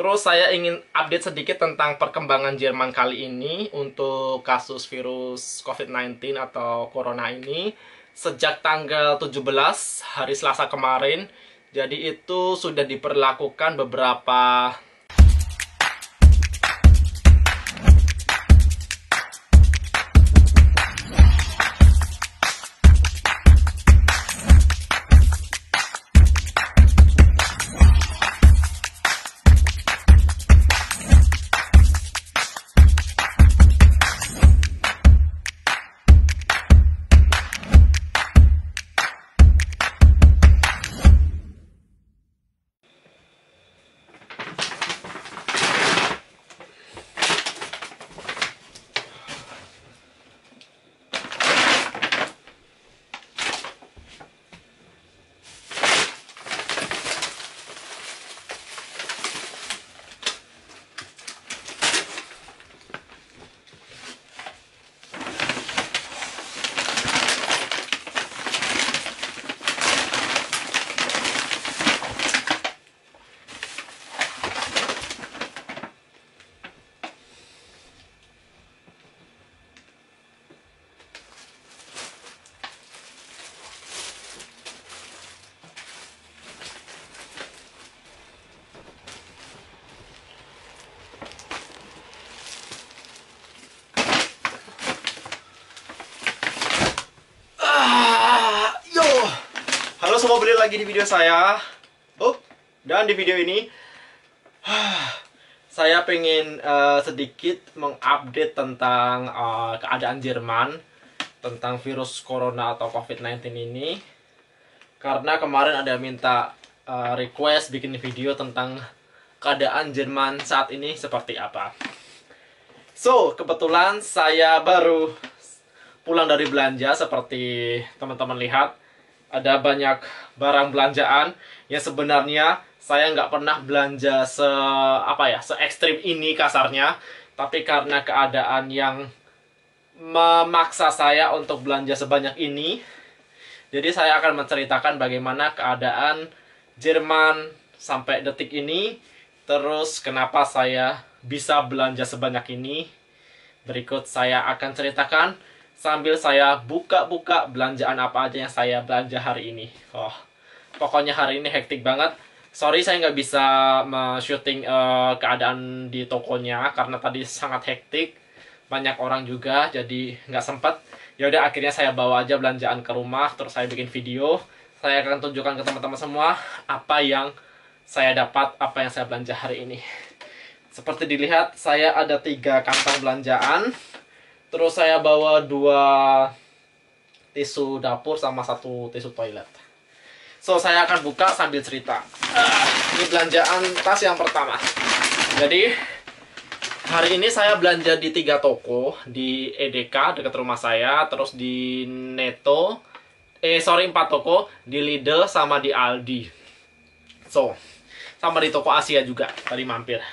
Terus saya ingin update sedikit tentang perkembangan Jerman kali ini untuk kasus virus COVID-19 atau Corona ini. Sejak tanggal 17 hari Selasa kemarin, jadi itu sudah diberlakukan beberapa Halo semua, balik lagi di video saya. Dan di video ini saya pengen sedikit mengupdate tentang keadaan Jerman tentang virus corona atau COVID-19 ini. Karena kemarin ada minta request bikin video tentang keadaan Jerman saat ini seperti apa. So, kebetulan saya baru pulang dari belanja. Seperti teman-teman lihat, ada banyak barang belanjaan yang sebenarnya saya nggak pernah belanja se ekstrim ini kasarnya, tapi karena keadaan yang memaksa saya untuk belanja sebanyak ini, jadi saya akan menceritakan bagaimana keadaan Jerman sampai detik ini, terus kenapa saya bisa belanja sebanyak ini. Berikut saya akan ceritakan sambil saya buka-buka belanjaan apa aja yang saya belanja hari ini. Pokoknya hari ini hektik banget. Sorry saya nggak bisa syuting keadaan di tokonya karena tadi sangat hektik. Banyak orang juga, jadi nggak sempat. Ya udah, akhirnya saya bawa aja belanjaan ke rumah, terus saya bikin video. Saya akan tunjukkan ke teman-teman semua apa yang saya dapat, apa yang saya belanja hari ini. Seperti dilihat, saya ada 3 kantong belanjaan. Terus saya bawa 2 tisu dapur sama 1 tisu toilet. So, saya akan buka sambil cerita. Ini belanjaan tas yang pertama. Jadi, hari ini saya belanja di 3 toko. Di EDK dekat rumah saya. Terus di Netto. 4 toko. Di Lidl sama di Aldi. So, sama di toko Asia juga. Tadi mampir.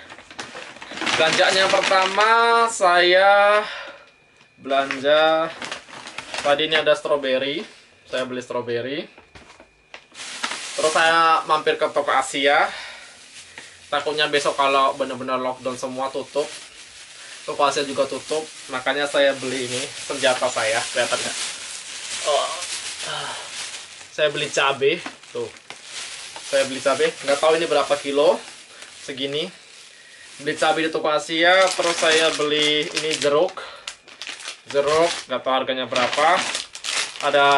Belanjaan yang pertama saya belanja, tadi ini ada strawberry, saya beli strawberry. Terus saya mampir ke toko Asia, takutnya besok kalau benar-benar lockdown semua tutup, toko Asia juga tutup, makanya saya beli ini senjata saya. Kelihatan nggak? Saya beli cabai tuh, saya beli cabai, nggak tahu ini berapa kilo, segini. Beli cabai di toko Asia. Terus saya beli ini jeruk, nggak tahu harganya berapa. Ada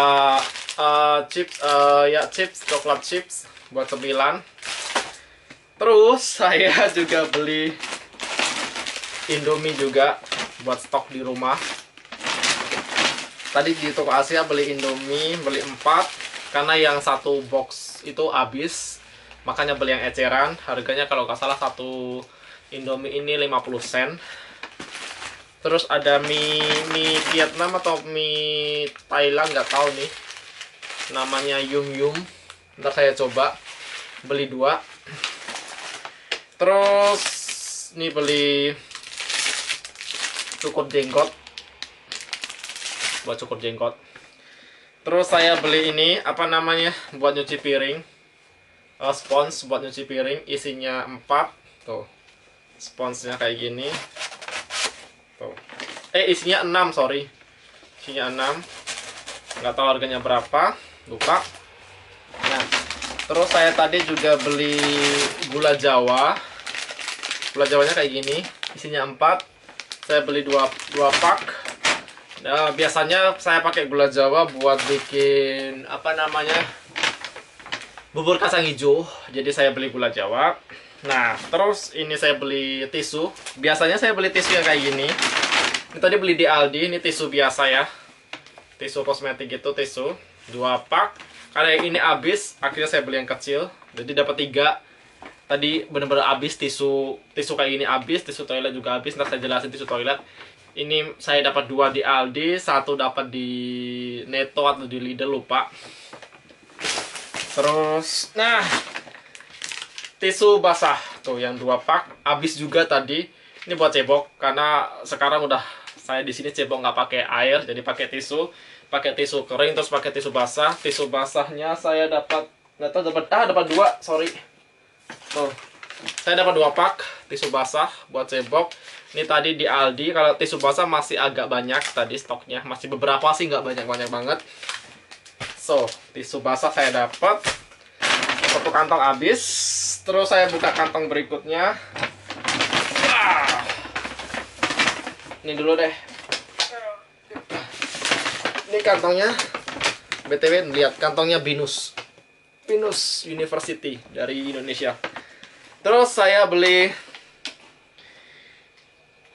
chips, coklat chips buat cemilan. Terus saya juga beli Indomie juga buat stok di rumah. Tadi di toko Asia beli Indomie, beli 4 karena yang 1 box itu habis, makanya beli yang eceran. Harganya kalau nggak salah 1 Indomie ini 50 sen. Terus ada mie Vietnam atau mie Thailand, nggak tahu nih. Namanya Yum Yum. Ntar saya coba. Beli 2. Terus ini beli cukur jenggot. Buat cukur jenggot. Terus saya beli ini, apa namanya, buat nyuci piring. Spons buat nyuci piring, isinya 4. Tuh. Sponsnya kayak gini. Tuh. Isinya 6, sorry. Isinya 6. Nggak tahu harganya berapa, lupa. Nah, terus saya tadi juga beli gula Jawa. Gula Jawanya kayak gini, isinya 4. Saya beli 2 pak. Nah, biasanya saya pakai gula Jawa buat bikin apa namanya? Bubur kacang hijau. Jadi saya beli gula Jawa. Nah, terus ini saya beli tisu. Biasanya saya beli tisu yang kayak gini. Ini tadi beli di Aldi, ini tisu biasa ya. Tisu kosmetik itu, tisu 2 pak. Karena yang ini habis, akhirnya saya beli yang kecil. Jadi dapat 3. Tadi bener-bener habis tisu kayak gini habis, tisu toilet juga habis. Ntar saya jelasin tisu toilet. Ini saya dapat 2 di Aldi, 1 dapat di Netto atau di Lidl, lupa. Terus, nah, tisu basah tuh yang 2 pak habis juga tadi. Ini buat cebok karena sekarang udah saya di sini cebok nggak pakai air, jadi pakai tisu kering terus pakai tisu basah. Tisu basahnya saya dapat nggak tahu dapat 2, sorry. Tuh, saya dapat 2 pak tisu basah buat cebok. Ini tadi di Aldi. Kalau tisu basah masih agak banyak tadi stoknya, masih beberapa sih, nggak banyak banget. So, tisu basah saya dapat. 1 kantong habis. Terus saya buka kantong berikutnya. Ini dulu deh. Ini kantongnya. BTW lihat kantongnya Binus University dari Indonesia. Terus saya beli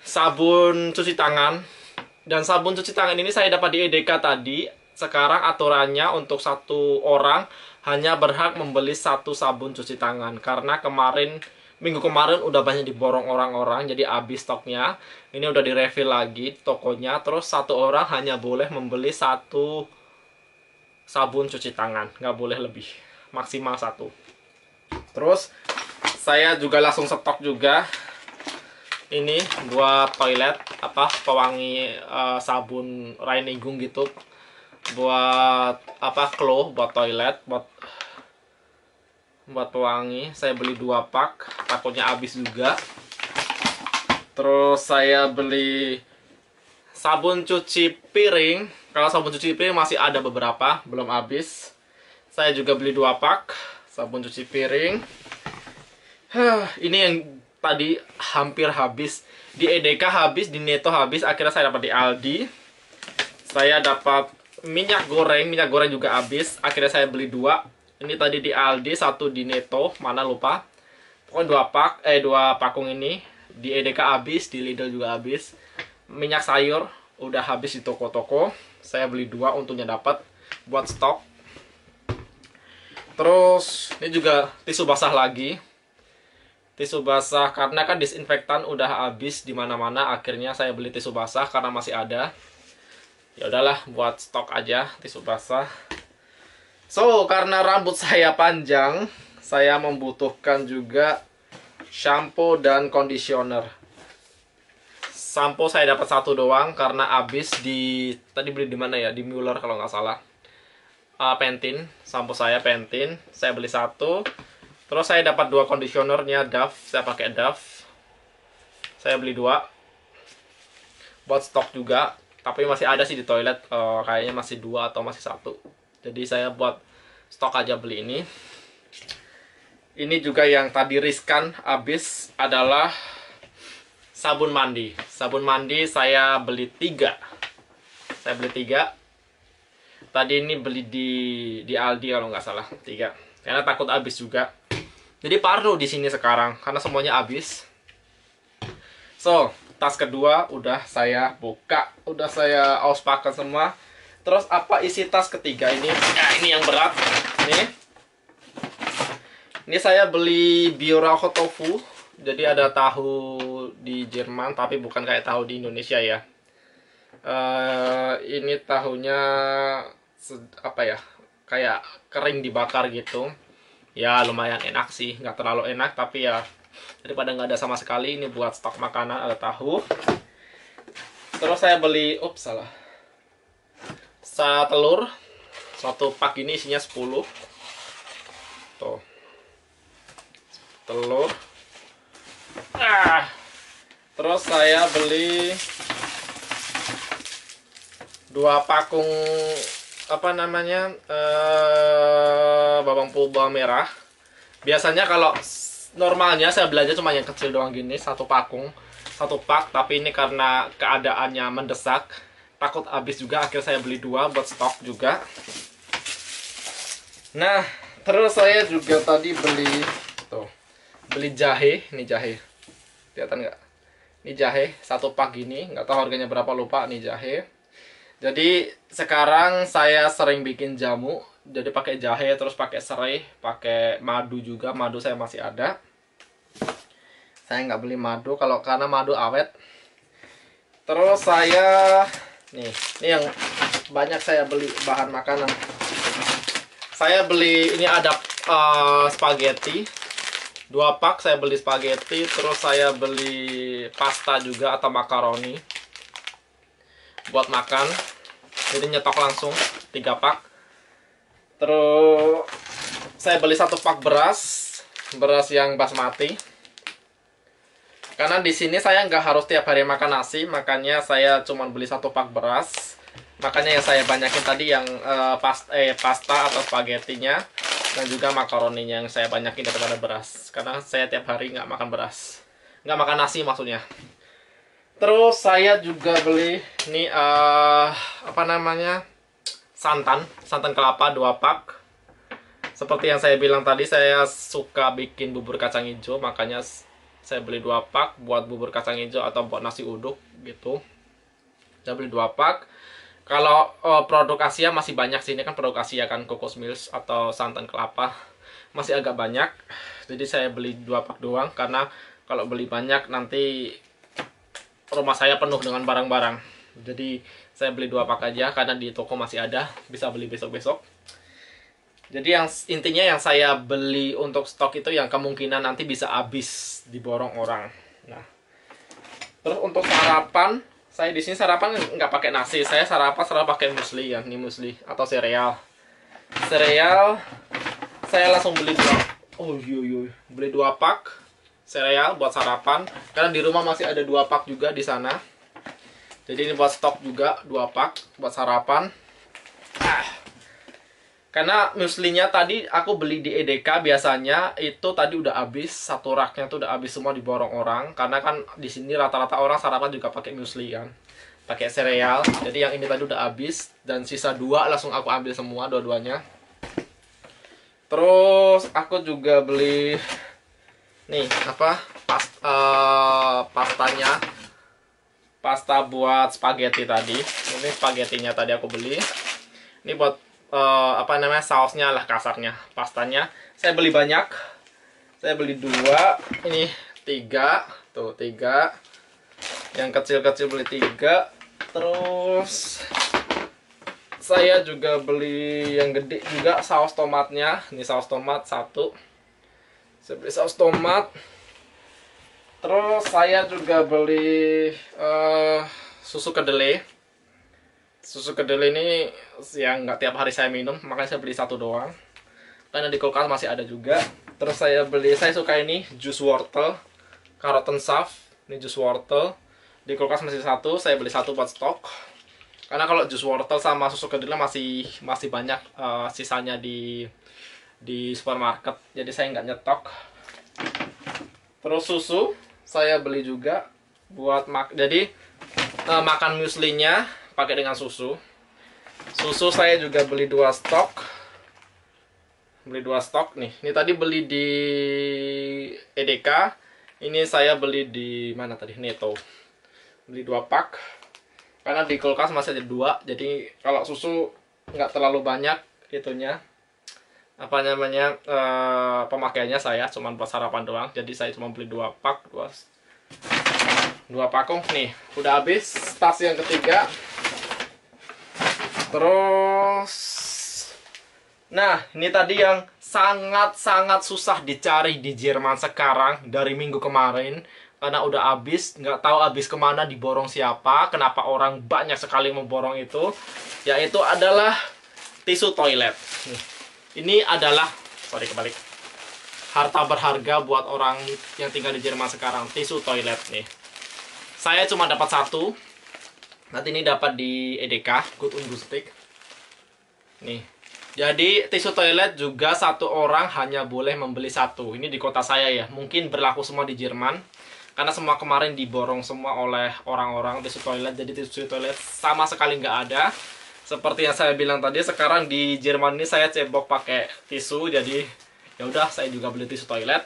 sabun cuci tangan. Dan sabun cuci tangan ini saya dapat di EDK tadi. Sekarang aturannya untuk 1 orang hanya berhak membeli 1 sabun cuci tangan. Karena minggu kemarin udah banyak diborong orang-orang, jadi habis stoknya. Ini udah direfill lagi tokonya. Terus 1 orang hanya boleh membeli 1 sabun cuci tangan, nggak boleh lebih, maksimal 1. Terus saya juga langsung stok juga ini buat toilet, apa, pewangi sabun Reinigung gitu, buat apa, buat toilet, buat pewangi. Saya beli 2 pak, takutnya habis juga. Terus saya beli sabun cuci piring. Kalau sabun cuci piring masih ada beberapa, belum habis. Saya juga beli 2 pak sabun cuci piring. Ini yang tadi hampir habis. Di EDK habis, di Netto habis, akhirnya saya dapat di Aldi. Saya dapat minyak goreng juga habis. Akhirnya saya beli 2. Ini tadi di Aldi, 1 di Netto, mana lupa. Pokoknya 2 pakung ini. Di EDK habis, di Lidl juga habis. Minyak sayur udah habis di toko-toko. Saya beli 2, untungnya dapat buat stok. Terus ini juga tisu basah lagi. Tisu basah karena kan disinfektan udah habis di mana-mana, akhirnya saya beli tisu basah karena masih ada. Ya udahlah, buat stok aja tisu basah. So, karena rambut saya panjang, saya membutuhkan juga shampoo dan conditioner. Sampo saya dapat 1 doang karena habis tadi beli di mana ya? Di Mueller kalau nggak salah. Pantene, sampo saya Pantene, saya beli 1. Terus saya dapat 2 conditionernya Dove, saya pakai Dove. Saya beli 2. Buat stok juga, tapi masih ada sih di toilet, kayaknya masih 2 atau masih 1. Jadi saya buat stok aja beli ini. Ini juga yang tadi riskan habis adalah sabun mandi. Sabun mandi saya beli 3. Saya beli 3. Tadi ini beli di Aldi kalau nggak salah, 3. Karena takut habis juga. Jadi parno di sini sekarang karena semuanya habis. So, tas kedua udah saya buka, udah saya auspakan semua. Terus apa isi tas ketiga ini? Nah, ini yang berat. Ini saya beli Bioraucho tofu. Jadi ada tahu di Jerman tapi bukan kayak tahu di Indonesia ya. Ini tahunya apa ya? Kayak kering dibakar gitu. Ya lumayan enak sih, nggak terlalu enak tapi ya daripada nggak ada sama sekali. Ini buat stok makanan, ada tahu. Terus saya beli, telur. 1 pak ini isinya 10. Tuh, telur. Terus saya beli 2 pakung apa namanya bawang merah. Biasanya kalau normalnya saya belanja cuma yang kecil doang gini, 1 pak, tapi ini karena keadaannya mendesak, takut habis juga, akhirnya saya beli 2 buat stok juga. Nah, terus saya juga tadi beli jahe. Ini jahe, kelihatan nggak? Ini jahe 1 pak gini, nggak tahu harganya berapa, lupa. Nih jahe. Jadi sekarang saya sering bikin jamu, jadi pakai jahe, terus pakai serai, pakai madu juga. Madu saya masih ada. Saya nggak beli madu karena madu awet. Terus saya ini yang banyak saya beli bahan makanan. Saya beli ini ada spaghetti 2 pak, saya beli spaghetti. Terus saya beli pasta juga atau makaroni buat makan, jadi nyetok langsung 3 pak. Terus saya beli 1 pak beras yang basmati. Karena di sini saya nggak harus tiap hari makan nasi, makanya saya cuma beli 1 pak beras. Makanya yang saya banyakin tadi yang pasta atau spagettinya, dan juga makaroninya yang saya banyakin daripada beras. Karena saya tiap hari nggak makan beras, nggak makan nasi maksudnya. Terus saya juga beli ini apa namanya, santan kelapa 2 pak. Seperti yang saya bilang tadi, saya suka bikin bubur kacang hijau, makanya saya beli 2 pak buat bubur kacang hijau atau buat nasi uduk gitu. Saya beli 2 pak. Kalau produk Asia masih banyak sih, ini kan produk Asia kan, Kokos Milk atau santan kelapa masih agak banyak. Jadi saya beli 2 pak doang, karena kalau beli banyak nanti rumah saya penuh dengan barang-barang. Jadi saya beli 2 pak aja, karena di toko masih ada, bisa beli besok-besok. Jadi intinya yang saya beli untuk stok itu yang kemungkinan nanti bisa habis diborong orang. Nah, terus untuk sarapan, saya di sini sarapan nggak pakai nasi, saya sarapan pakai musli ya, ini musli atau sereal. Sereal saya langsung beli 2 pak sereal buat sarapan, karena di rumah masih ada 2 pak juga di sana. Jadi ini buat stok juga 2 pak buat sarapan. Karena muslinya tadi aku beli di EDK, biasanya itu tadi udah habis, 1 raknya tuh udah habis semua diborong orang. Karena kan di sini rata-rata orang sarapan juga pakai musli kan, pakai sereal. Jadi yang ini tadi udah habis, dan sisa 2 langsung aku ambil semua dua-duanya. Terus aku juga beli nih apa, pastanya, pasta buat spaghetti tadi. Ini spagettinya tadi aku beli. Ini buat apa namanya, sausnya lah kasarnya. Pastanya saya beli banyak, saya beli 2, ini 3 tuh, 3 yang kecil-kecil beli 3. Terus saya juga beli yang gede juga, saus tomatnya. Ini saus tomat 1, saya beli saus tomat. Terus saya juga beli susu kedelai. Susu kedelai ini yang nggak tiap hari saya minum, makanya saya beli 1 doang. Karena di kulkas masih ada juga. Terus saya suka ini jus wortel, karoten saff. Ini jus wortel. Di kulkas masih 1, saya beli 1 buat stok. Karena kalau jus wortel sama susu kedelai masih banyak sisanya di supermarket. Jadi saya nggak nyetok. Terus susu saya beli juga buat jadi makan muslinya pakai dengan susu. Susu saya juga beli 2 stok. Beli 2 stok nih. Ini tadi beli di EDK. Ini saya beli di mana tadi? Netto. Beli 2 pak. Karena di kulkas masih ada 2. Jadi kalau susu nggak terlalu banyak itunya. Apa namanya? Pemakaiannya saya cuma buat sarapan doang. Jadi saya cuma beli 2 pak, 2 pakung nih. Udah habis. Tas yang ketiga. Terus, nah ini tadi yang sangat-sangat susah dicari di Jerman sekarang dari minggu kemarin, karena udah habis, nggak tahu habis kemana, diborong siapa, kenapa orang banyak sekali memborong itu, yaitu adalah tisu toilet. Ini adalah, kebalik, harta berharga buat orang yang tinggal di Jerman sekarang, tisu toilet nih. saya cuma dapat satu. Nanti ini dapat di EDK, Good Ungustik. Nih. Jadi tisu toilet juga satu orang hanya boleh membeli satu. Ini di kota saya ya. Mungkin berlaku semua di Jerman. Karena semua kemarin diborong semua oleh orang-orang tisu toilet. Jadi tisu toilet sama sekali nggak ada. Seperti yang saya bilang tadi, sekarang di Jerman ini saya cebok pakai tisu, jadi ya udah saya juga beli tisu toilet.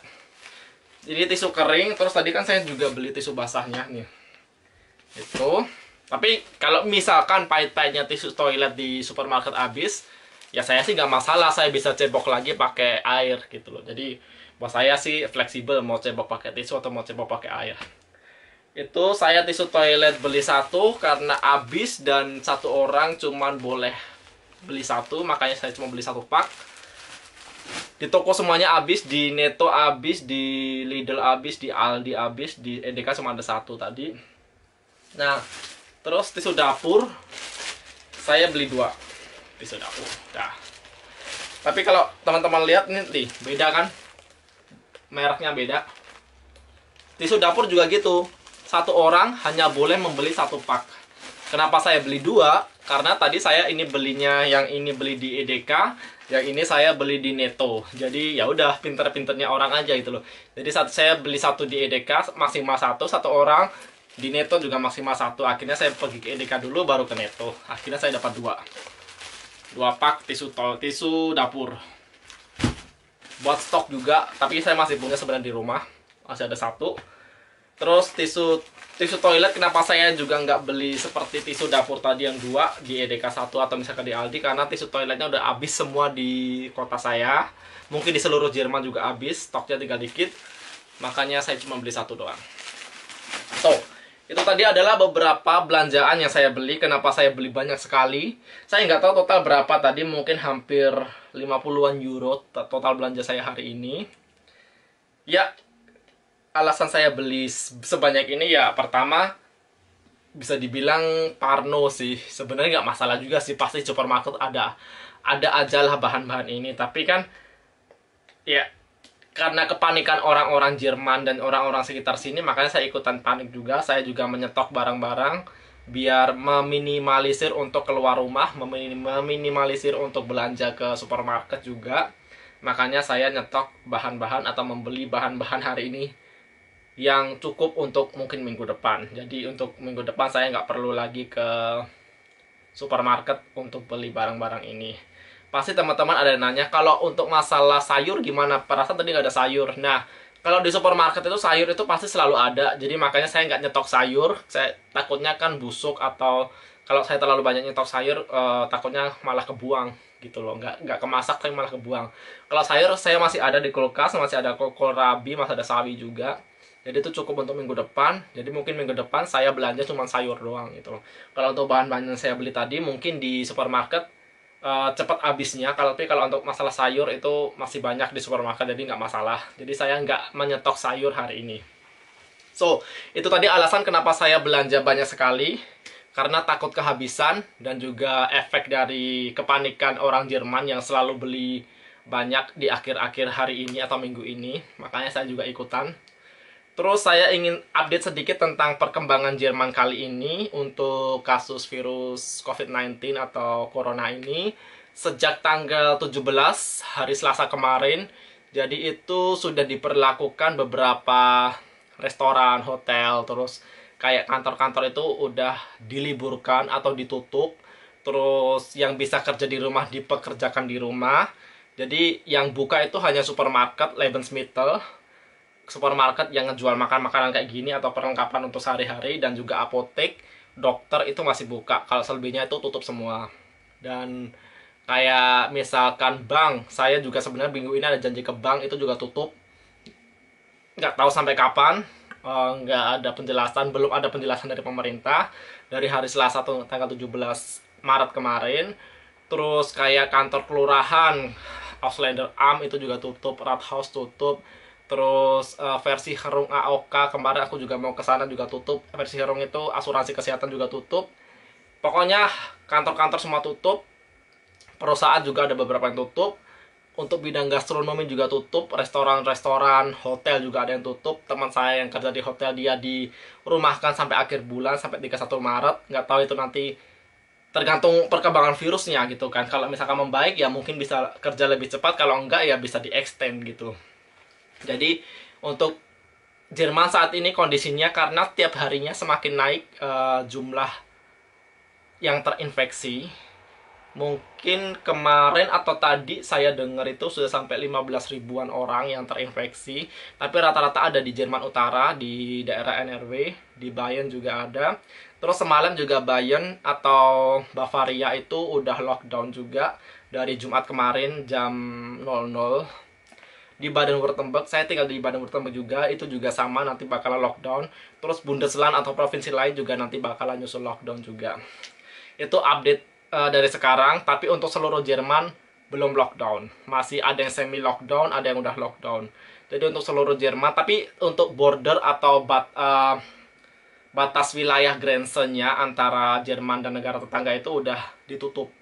Jadi tisu kering, terus tadi kan saya juga beli tisu basahnya nih. Itu. Tapi kalau misalkan pahit-pahitnya tisu toilet di supermarket habis, ya saya sih nggak masalah, saya bisa cebok lagi pakai air gitu loh. Jadi buat saya sih fleksibel mau cebok pakai tisu atau mau cebok pakai air. Itu saya tisu toilet beli satu karena habis dan satu orang cuman boleh beli satu, makanya saya cuma beli satu pak. Di toko semuanya habis, di Netto habis, di Lidl habis, di Aldi habis, di EDK cuma ada satu tadi. Nah, terus tisu dapur saya beli dua tisu dapur. Nah, tapi kalau teman-teman lihat nih, beda kan? Mereknya beda. Tisu dapur juga gitu. Satu orang hanya boleh membeli satu pak. Kenapa saya beli dua? Karena tadi saya ini belinya, yang ini beli di EDK, yang ini saya beli di Netto. Jadi ya udah, pinter-pinternya orang aja gitu loh. Jadi saya beli satu di EDK maksimal satu orang, di Netto juga maksimal satu. Akhirnya saya pergi ke EDK dulu baru ke Netto. Akhirnya saya dapat dua pak tisu dapur. Buat stok juga, tapi saya masih punya sebenarnya di rumah, masih ada satu. Terus tisu toilet, kenapa saya juga nggak beli seperti tisu dapur tadi yang dua di EDK satu atau misalkan di Aldi, karena tisu toiletnya udah habis semua di kota saya. Mungkin di seluruh Jerman juga habis, stoknya tinggal dikit. Makanya saya cuma beli satu doang. So, itu tadi adalah beberapa belanjaan yang saya beli. Kenapa saya beli banyak sekali? Saya nggak tahu total berapa tadi, mungkin hampir 50-an euro total belanja saya hari ini. Ya, alasan saya beli sebanyak ini ya, pertama bisa dibilang parno sih. Sebenarnya nggak masalah juga sih, pasti supermarket ada aja lah bahan-bahan ini. Tapi kan ya karena kepanikan orang-orang Jerman dan orang-orang sekitar sini, makanya saya ikutan panik juga. Saya juga menyetok barang-barang biar meminimalisir untuk keluar rumah, meminimalisir untuk belanja ke supermarket juga. Makanya saya nyetok bahan-bahan atau membeli bahan-bahan hari ini yang cukup untuk mungkin minggu depan. Jadi untuk minggu depan saya nggak perlu lagi ke supermarket untuk beli barang-barang ini. Pasti teman-teman ada yang nanya, kalau untuk masalah sayur gimana? Perasaan tadi nggak ada sayur. Nah, kalau di supermarket itu sayur itu pasti selalu ada. Jadi makanya saya nggak nyetok sayur. Saya takutnya kan busuk, atau kalau saya terlalu banyak nyetok sayur, takutnya malah kebuang gitu loh. Nggak kemasak tapi malah kebuang. Kalau sayur saya masih ada di kulkas, masih ada kohlrabi, masih ada sawi juga. Jadi itu cukup untuk minggu depan. Jadi mungkin minggu depan saya belanja cuma sayur doang gitu loh. Kalau untuk bahan-bahan yang saya beli tadi mungkin di supermarket cepat habisnya. Tapi kalau untuk masalah sayur itu masih banyak di supermarket, jadi nggak masalah. Jadi saya nggak menyetok sayur hari ini. So, itu tadi alasan kenapa saya belanja banyak sekali. Karena takut kehabisan dan juga efek dari kepanikan orang Jerman yang selalu beli banyak di akhir-akhir hari ini atau minggu ini. Makanya saya juga ikutan. Terus saya ingin update sedikit tentang perkembangan Jerman kali ini untuk kasus virus COVID-19 atau Corona ini. Sejak tanggal 17 hari Selasa kemarin, jadi itu sudah diperlakukan beberapa restoran, hotel, terus kayak kantor-kantor itu udah diliburkan atau ditutup. Terus yang bisa kerja di rumah dipekerjakan di rumah. Jadi yang buka itu hanya supermarket, Lebensmittel, supermarket yang ngejual makanan kayak gini atau perlengkapan untuk sehari-hari, dan juga apotek, dokter itu masih buka. Kalau selebihnya itu tutup semua. Dan kayak misalkan bank, saya juga sebenarnya minggu ini ada janji ke bank, itu juga tutup. Nggak tahu sampai kapan. Nggak ada penjelasan, belum ada penjelasan dari pemerintah dari hari Selasa tanggal 17 Maret kemarin. Terus kayak kantor kelurahan, Ausländer Amt itu juga tutup, Rathaus tutup. Terus versi Herung AOK kemarin aku juga mau ke sana juga tutup. Versi Herung itu asuransi kesehatan juga tutup. Pokoknya kantor-kantor semua tutup. Perusahaan juga ada beberapa yang tutup. untuk bidang gastronomi juga tutup, restoran-restoran, hotel juga ada yang tutup. Teman saya yang kerja di hotel, dia dirumahkan sampai akhir bulan, sampai 31 Maret. Nggak tahu itu nanti tergantung perkembangan virusnya gitu kan. Kalau misalkan membaik ya mungkin bisa kerja lebih cepat, kalau enggak ya bisa di-extend gitu. Jadi untuk Jerman saat ini kondisinya karena tiap harinya semakin naik jumlah yang terinfeksi. Mungkin kemarin atau tadi saya dengar itu sudah sampai 15 ribuan orang yang terinfeksi. Tapi rata-rata ada di Jerman Utara, di daerah NRW, di Bayern juga ada. Terus semalam juga Bayern atau Bavaria itu udah lockdown juga dari Jumat kemarin jam 00. Di Baden-Württemberg, saya tinggal di Baden-Württemberg juga, itu juga sama, nanti bakalan lockdown. Terus Bundesland atau provinsi lain juga nanti bakalan nyusul lockdown juga. Itu update dari sekarang, tapi untuk seluruh Jerman belum lockdown. Masih ada yang semi lockdown, ada yang udah lockdown. Jadi untuk seluruh Jerman, tapi untuk border atau batas wilayah Grenze-nya antara Jerman dan negara tetangga itu udah ditutup.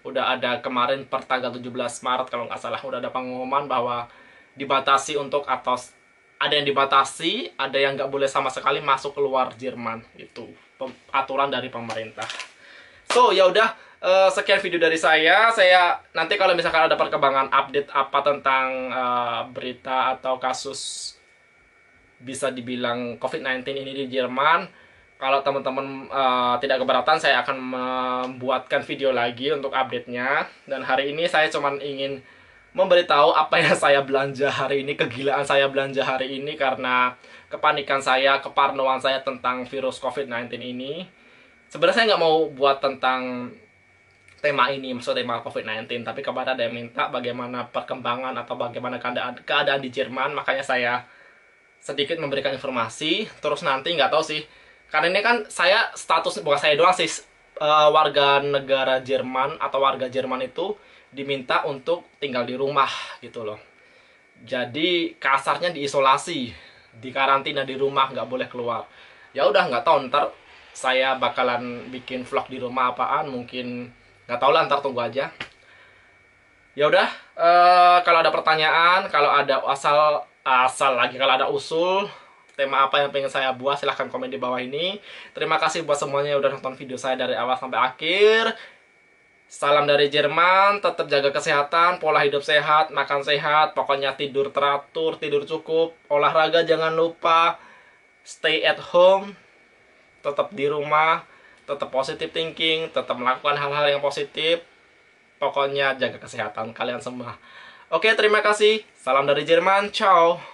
Udah ada kemarin per tanggal 17 Maret kalau nggak salah, udah ada pengumuman bahwa dibatasi untuk atas, ada yang dibatasi, ada yang nggak boleh sama sekali masuk keluar Jerman. Itu aturan dari pemerintah. So ya udah, sekian video dari saya. Saya nanti kalau misalkan ada perkembangan update apa tentang berita atau kasus bisa dibilang COVID-19 ini di Jerman, kalau teman-teman tidak keberatan, saya akan membuatkan video lagi untuk update-nya. Dan hari ini saya cuma ingin memberitahu apa yang saya belanja hari ini, kegilaan saya belanja hari ini karena kepanikan saya, keparnoan saya tentang virus COVID-19 ini. Sebenarnya saya nggak mau buat tentang tema ini, maksud tema COVID-19, tapi kepada ada yang minta bagaimana perkembangan atau bagaimana keadaan di Jerman, makanya saya sedikit memberikan informasi. Terus nanti nggak tahu sih, karena ini kan saya status, bukan saya doang sih, warga negara Jerman atau warga Jerman itu diminta untuk tinggal di rumah gitu loh. Jadi kasarnya diisolasi, dikarantina di rumah, nggak boleh keluar. Ya udah, nggak tahu ntar saya bakalan bikin vlog di rumah apaan, mungkin nggak tahu lah, ntar tunggu aja. Ya udah, kalau ada pertanyaan, kalau ada asal lagi, kalau ada usul tema apa yang pengen saya buat, silahkan komen di bawah ini. Terima kasih buat semuanya yang udah nonton video saya dari awal sampai akhir. Salam dari Jerman, tetap jaga kesehatan, pola hidup sehat, makan sehat, pokoknya tidur teratur, tidur cukup, olahraga jangan lupa, stay at home, tetap di rumah, tetap positive thinking, tetap melakukan hal-hal yang positif. Pokoknya jaga kesehatan kalian semua. Oke, terima kasih. Salam dari Jerman. Ciao.